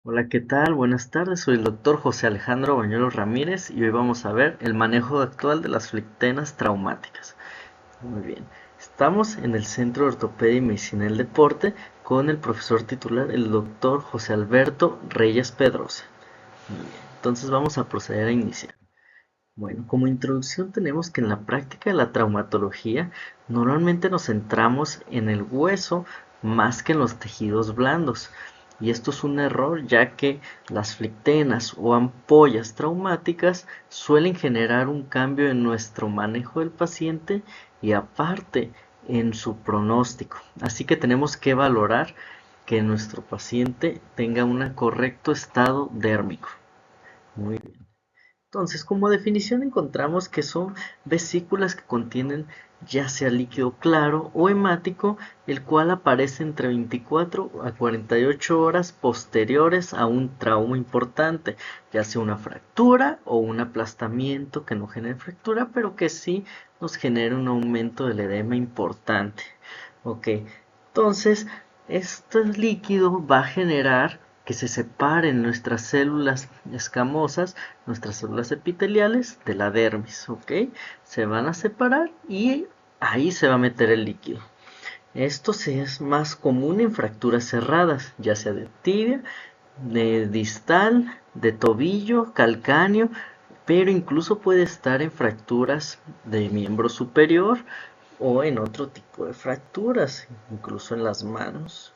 Hola, ¿qué tal? Buenas tardes, soy el doctor José Alejandro Bañuelos Ramírez y hoy vamos a ver el manejo actual de las flectenas traumáticas. Muy bien, estamos en el Centro de Ortopedia y Medicina del Deporte con el profesor titular, el doctor José Alberto Reyes Pedrosa. Muy bien, entonces vamos a proceder a iniciar. Bueno, como introducción tenemos que en la práctica de la traumatología normalmente nos centramos en el hueso más que en los tejidos blandos. Y esto es un error ya que las flectenas o ampollas traumáticas suelen generar un cambio en nuestro manejo del paciente y aparte en su pronóstico. Así que tenemos que valorar que nuestro paciente tenga un correcto estado dérmico. Muy bien. Entonces, como definición encontramos que son vesículas que contienen ya sea líquido claro o hemático, el cual aparece entre 24 a 48 horas posteriores a un trauma importante, ya sea una fractura o un aplastamiento que no genere fractura, pero que sí nos genere un aumento del edema importante. Ok, entonces este líquido va a generar que se separen nuestras células escamosas, nuestras células epiteliales de la dermis, ¿ok? Se van a separar y ahí se va a meter el líquido. Esto sí es más común en fracturas cerradas, ya sea de tibia, de distal, de tobillo, calcáneo, pero incluso puede estar en fracturas de miembro superior o en otro tipo de fracturas, incluso en las manos.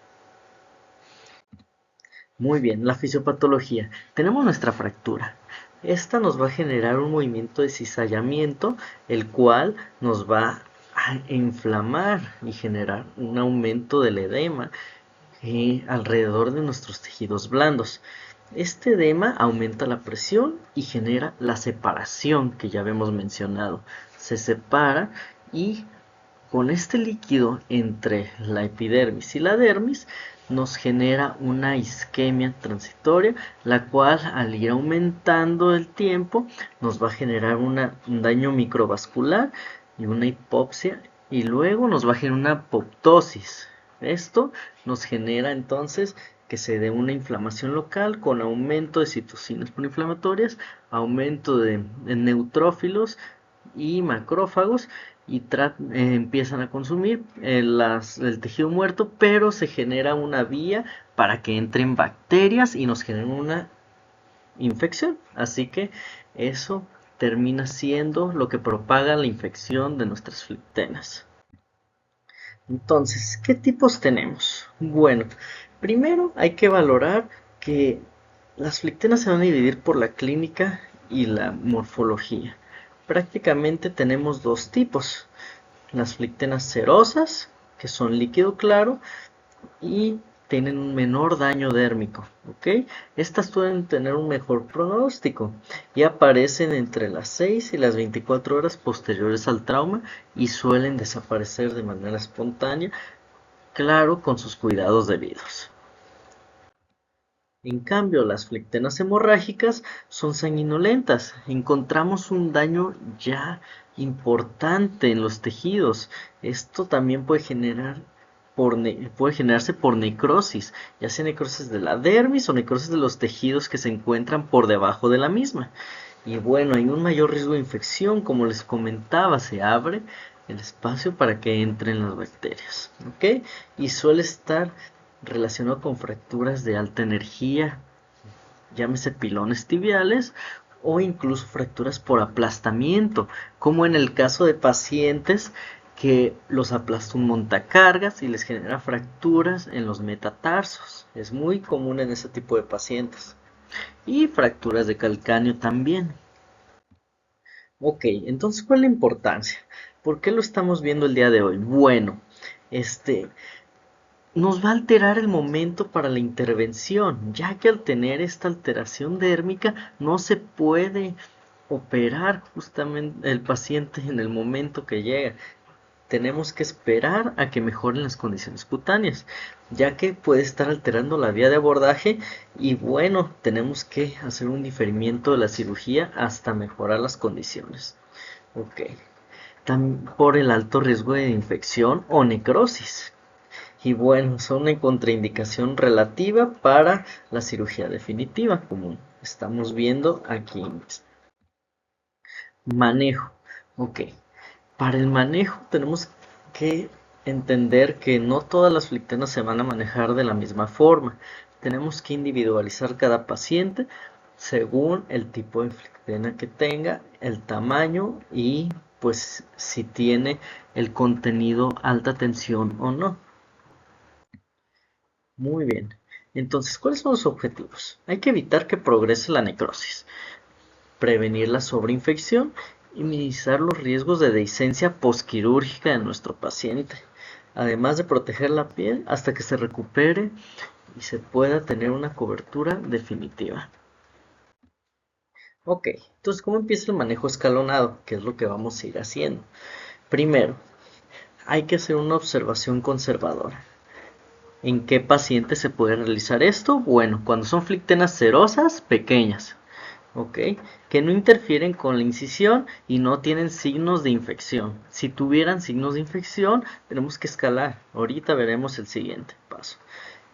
Muy bien, la fisiopatología. Tenemos nuestra fractura. Esta nos va a generar un movimiento de cizallamiento, el cual nos va a inflamar y generar un aumento del edema alrededor de nuestros tejidos blandos. Este edema aumenta la presión y genera la separación que ya habíamos mencionado. Se separa y con este líquido entre la epidermis y la dermis nos genera una isquemia transitoria, la cual al ir aumentando el tiempo nos va a generar un daño microvascular y una hipopsia y luego nos va a generar una apoptosis. Esto nos genera entonces que se dé una inflamación local con aumento de citocinas proinflamatorias, aumento de neutrófilos y macrófagos y empiezan a consumir el tejido muerto, pero se genera una vía para que entren bacterias y nos generen una infección. Así que eso termina siendo lo que propaga la infección de nuestras flectenas. Entonces, ¿qué tipos tenemos? Bueno, primero hay que valorar que las flectenas se van a dividir por la clínica y la morfología. Prácticamente tenemos dos tipos. Las flectenas cerosas, que son líquido claro y tienen un menor daño dérmico, ¿ok? Estas suelen tener un mejor pronóstico y aparecen entre las 6 y las 24 horas posteriores al trauma y suelen desaparecer de manera espontánea, claro, con sus cuidados debidos. En cambio, las flectenas hemorrágicas son sanguinolentas. Encontramos un daño ya importante en los tejidos. Esto también puede generarse por necrosis, ya sea necrosis de la dermis o necrosis de los tejidos que se encuentran por debajo de la misma. Y bueno, hay un mayor riesgo de infección, como les comentaba, se abre el espacio para que entren las bacterias, ¿ok? Y suele estar relacionado con fracturas de alta energía, llámese pilones tibiales o incluso fracturas por aplastamiento, como en el caso de pacientes que los aplasta un montacargas y les genera fracturas en los metatarsos. Es muy común en ese tipo de pacientes. Y fracturas de calcáneo también. Ok, entonces, ¿cuál es la importancia? ¿Por qué lo estamos viendo el día de hoy? Bueno, este, nos va a alterar el momento para la intervención, ya que al tener esta alteración dérmica no se puede operar justamente el paciente en el momento que llega. Tenemos que esperar a que mejoren las condiciones cutáneas, ya que puede estar alterando la vía de abordaje y bueno, tenemos que hacer un diferimiento de la cirugía hasta mejorar las condiciones. Ok. Por el alto riesgo de infección o necrosis. Y bueno, son una contraindicación relativa para la cirugía definitiva, como estamos viendo aquí mismo. Manejo. Ok. Para el manejo tenemos que entender que no todas las flictenas se van a manejar de la misma forma. Tenemos que individualizar cada paciente según el tipo de flictena que tenga, el tamaño y pues si tiene el contenido alta tensión o no. Muy bien. Entonces, ¿cuáles son los objetivos? Hay que evitar que progrese la necrosis, prevenir la sobreinfección y minimizar los riesgos de dehiscencia posquirúrgica de nuestro paciente, además de proteger la piel hasta que se recupere y se pueda tener una cobertura definitiva. Ok, entonces, ¿cómo empieza el manejo escalonado? ¿Qué es lo que vamos a ir haciendo? Primero, hay que hacer una observación conservadora. ¿En qué paciente se puede realizar esto? Bueno, cuando son flictenas cerosas, pequeñas, ¿ok? Que no interfieren con la incisión y no tienen signos de infección. Si tuvieran signos de infección, tenemos que escalar. Ahorita veremos el siguiente paso.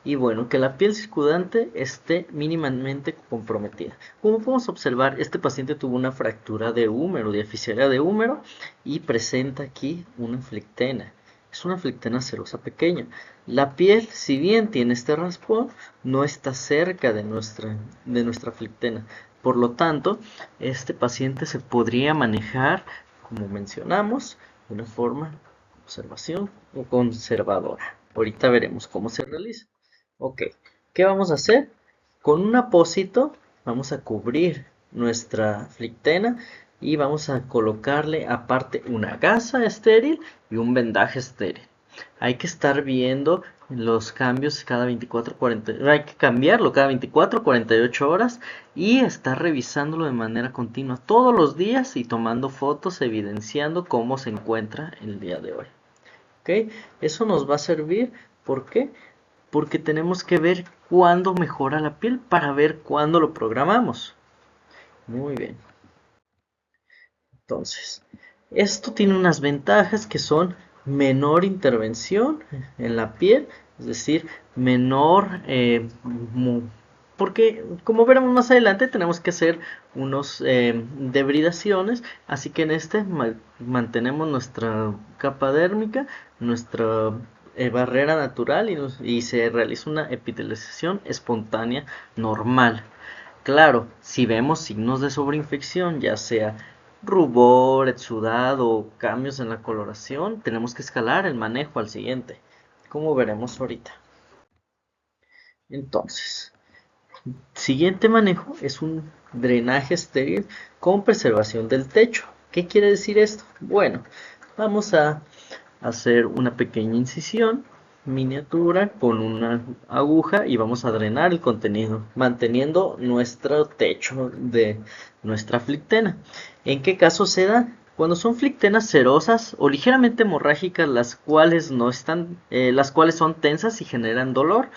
Y bueno, que la piel circundante esté mínimamente comprometida. Como podemos observar, este paciente tuvo una fractura de húmero, de fisura de húmero, y presenta aquí una flictena. Es una flictena serosa pequeña. La piel, si bien tiene este raspón, no está cerca de nuestra flictena. Por lo tanto, este paciente se podría manejar, como mencionamos, de una forma observación o conservadora. Ahorita veremos cómo se realiza. Ok, ¿qué vamos a hacer? Con un apósito vamos a cubrir nuestra flictena y vamos a colocarle aparte una gasa estéril y un vendaje estéril. Hay que estar viendo los cambios cada 24, hay que cambiarlo cada 24, 48 horas y estar revisándolo de manera continua todos los días y tomando fotos evidenciando cómo se encuentra el día de hoy. ¿Ok? Eso nos va a servir, ¿por qué? Porque tenemos que ver cuándo mejora la piel para ver cuándo lo programamos. Muy bien. Entonces, esto tiene unas ventajas que son menor intervención en la piel, es decir, menor, porque como veremos más adelante tenemos que hacer unos debridaciones, así que en este mantenemos nuestra capa dérmica, nuestra barrera natural y se realiza una epitelización espontánea normal. Claro, si vemos signos de sobreinfección, ya sea rubor, exudado o cambios en la coloración, tenemos que escalar el manejo al siguiente, como veremos ahorita. Entonces, siguiente manejo es un drenaje estéril con preservación del techo. ¿Qué quiere decir esto? Bueno, vamos a hacer una pequeña incisión miniatura con una aguja y vamos a drenar el contenido, manteniendo nuestro techo de nuestra flictena. ¿En qué caso se da? Cuando son flictenas cerosas o ligeramente hemorrágicas, las cuales no están, las cuales son tensas y generan dolor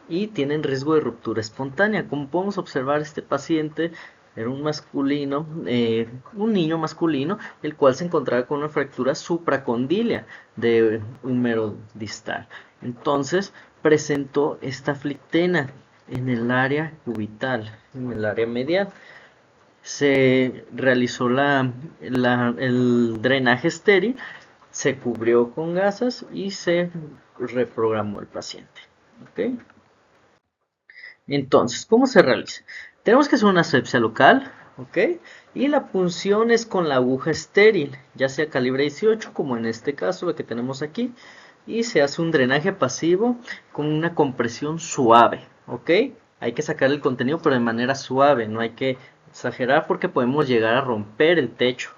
y tienen riesgo de ruptura espontánea. Como podemos observar, este paciente era un masculino, un niño masculino, el cual se encontraba con una fractura supracondilia de húmero distal. Entonces presentó esta flictena en el área cubital, en el área medial. Se realizó el drenaje estéril, se cubrió con gasas y se reprogramó el paciente. ¿Okay? Entonces, ¿cómo se realiza? Tenemos que hacer una asepsia local, ¿ok? Y la punción es con la aguja estéril, ya sea calibre 18, como en este caso, la que tenemos aquí. Y se hace un drenaje pasivo con una compresión suave, ¿ok? Hay que sacar el contenido, pero de manera suave, no hay que exagerar porque podemos llegar a romper el techo.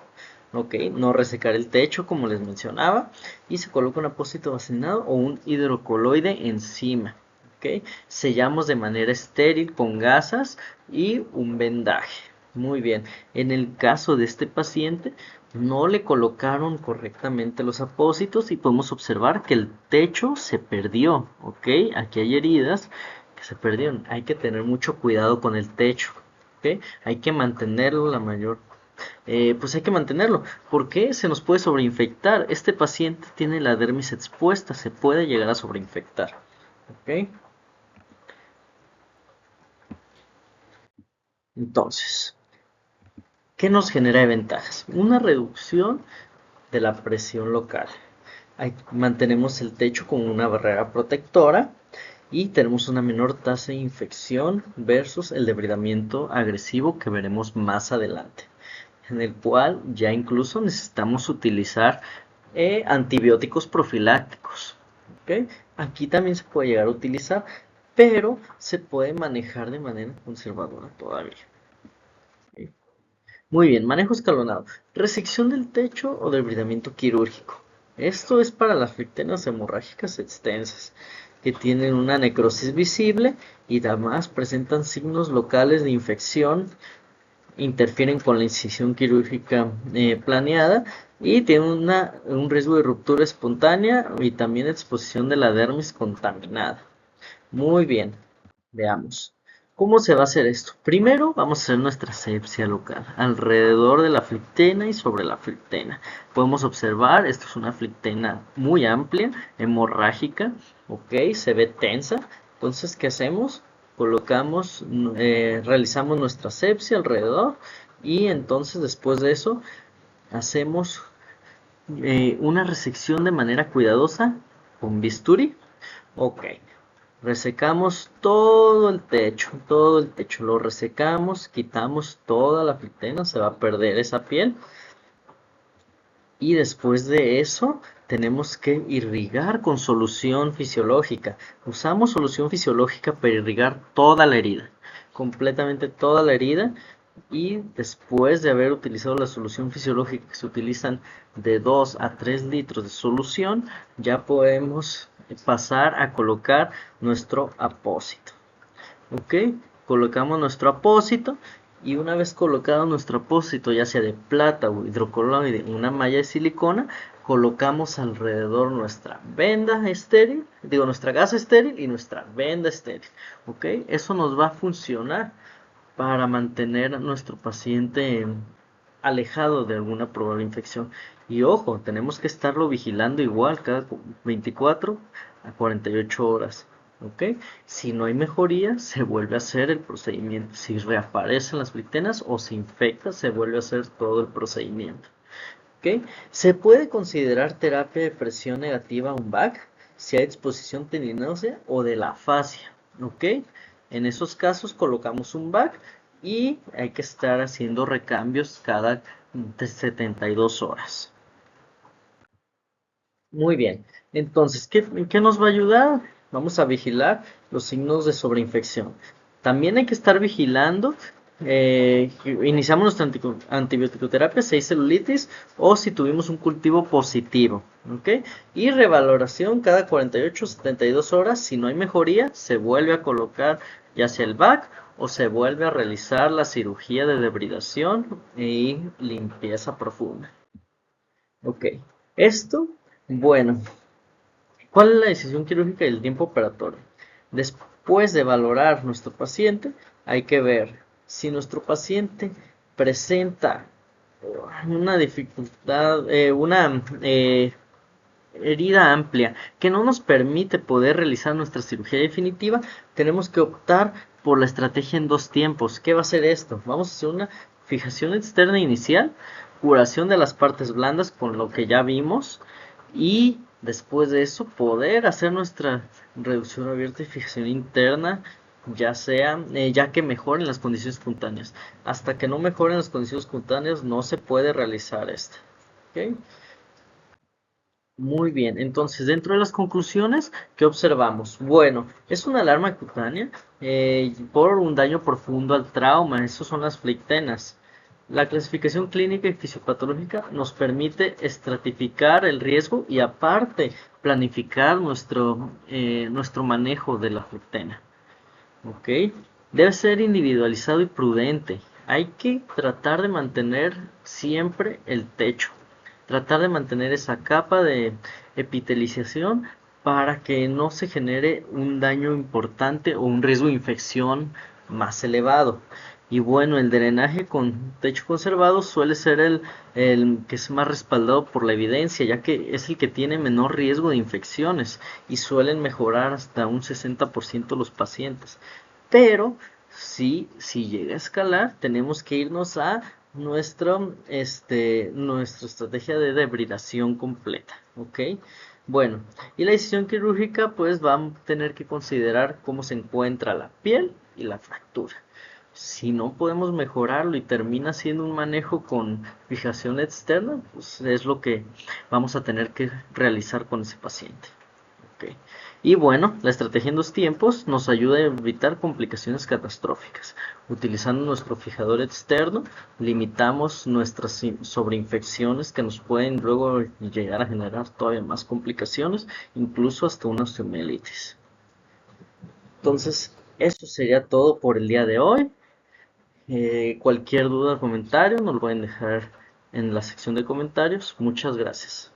¿Ok? No resecar el techo, como les mencionaba. Y se coloca un apósito vacinado o un hidrocoloide encima. ¿Ok? Sellamos de manera estéril con gasas y un vendaje. Muy bien. En el caso de este paciente, no le colocaron correctamente los apósitos y podemos observar que el techo se perdió. ¿Ok? Aquí hay heridas que se perdieron. Hay que tener mucho cuidado con el techo. ¿Ok? Hay que mantenerlo la mayor pues hay que mantenerlo. ¿Por qué? Se nos puede sobreinfectar. Este paciente tiene la dermis expuesta, se puede llegar a sobreinfectar. ¿Ok? Entonces, ¿qué nos genera de ventajas? Una reducción de la presión local. Mantenemos el techo con una barrera protectora y tenemos una menor tasa de infección versus el debridamiento agresivo que veremos más adelante, en el cual ya incluso necesitamos utilizar antibióticos profilácticos. ¿Okay? Aquí también se puede llegar a utilizar, pero se puede manejar de manera conservadora todavía. ¿Okay? Muy bien, manejo escalonado. Resección del techo o debridamiento quirúrgico. Esto es para las flictenas hemorrágicas extensas, que tienen una necrosis visible y además presentan signos locales de infección, interfieren con la incisión quirúrgica planeada y tienen un riesgo de ruptura espontánea y también exposición de la dermis contaminada. Muy bien, veamos. ¿Cómo se va a hacer esto? Primero vamos a hacer nuestra asepsia local, alrededor de la flictena y sobre la flictena. Podemos observar, esto es una flictena muy amplia, hemorrágica, ok, se ve tensa. Entonces, ¿qué hacemos? Colocamos, realizamos nuestra asepsia alrededor y entonces después de eso hacemos una resección de manera cuidadosa con bisturí. Ok, resecamos todo el techo, lo resecamos, quitamos toda la fritena, se va a perder esa piel. Y después de eso tenemos que irrigar con solución fisiológica. Usamos solución fisiológica para irrigar toda la herida, completamente toda la herida. Y después de haber utilizado la solución fisiológica, que se utilizan de 2 a 3 litros de solución, ya podemos pasar a colocar nuestro apósito. Ok, colocamos nuestro apósito y una vez colocado nuestro apósito, ya sea de plata o hidrocoloide, en una malla de silicona, colocamos alrededor nuestra venda estéril, nuestra gasa estéril y nuestra venda estéril. Ok, eso nos va a funcionar para mantener a nuestro paciente alejado de alguna probable infección. Y ojo, tenemos que estarlo vigilando igual cada 24 a 48 horas. ¿Ok? Si no hay mejoría, se vuelve a hacer el procedimiento. Si reaparecen las flictenas o se infecta, se vuelve a hacer todo el procedimiento. ¿Ok? Se puede considerar terapia de presión negativa un BAC si hay exposición tendinosa o de la fascia. ¿Ok? En esos casos colocamos un BAC y hay que estar haciendo recambios cada 72 horas. Muy bien, entonces, ¿qué nos va a ayudar? Vamos a vigilar los signos de sobreinfección. También hay que estar vigilando, iniciamos nuestra antibioticoterapia si hay celulitis o si tuvimos un cultivo positivo, ¿ok? Y revaloración cada 48 o 72 horas, si no hay mejoría, se vuelve a colocar ya sea el BAC o se vuelve a realizar la cirugía de debridación y limpieza profunda. Ok, esto, bueno, ¿cuál es la decisión quirúrgica y el tiempo operatorio? Después de valorar nuestro paciente, hay que ver si nuestro paciente presenta una dificultad, una herida amplia que no nos permite poder realizar nuestra cirugía definitiva. Tenemos que optar por la estrategia en dos tiempos. ¿Qué va a ser esto? Vamos a hacer una fijación externa inicial, curación de las partes blandas con lo que ya vimos y después de eso poder hacer nuestra reducción abierta y fijación interna, ya que mejoren las condiciones cutáneas. Hasta que no mejoren las condiciones cutáneas no se puede realizar esto. ¿Okay? Muy bien, entonces dentro de las conclusiones, ¿qué observamos? Bueno, es una alarma cutánea por un daño profundo al trauma, esas son las flictenas. La clasificación clínica y fisiopatológica nos permite estratificar el riesgo y aparte planificar nuestro manejo de la flictena. ¿Ok? Debe ser individualizado y prudente. Hay que tratar de mantener siempre el techo. Tratar de mantener esa capa de epitelización para que no se genere un daño importante o un riesgo de infección más elevado. Y bueno, el drenaje con techo conservado suele ser el que es más respaldado por la evidencia, ya que es el que tiene menor riesgo de infecciones y suelen mejorar hasta un 60% los pacientes. Pero si llega a escalar, tenemos que irnos a nuestra estrategia de debridación completa, ¿ok? Bueno, y la decisión quirúrgica pues va a tener que considerar cómo se encuentra la piel y la fractura. Si no podemos mejorarlo y termina siendo un manejo con fijación externa, pues es lo que vamos a tener que realizar con ese paciente. Ok. Y bueno, la estrategia en dos tiempos nos ayuda a evitar complicaciones catastróficas. Utilizando nuestro fijador externo, limitamos nuestras sobreinfecciones que nos pueden luego llegar a generar todavía más complicaciones, incluso hasta una osteomielitis. Entonces, eso sería todo por el día de hoy. Cualquier duda o comentario nos lo pueden dejar en la sección de comentarios. Muchas gracias.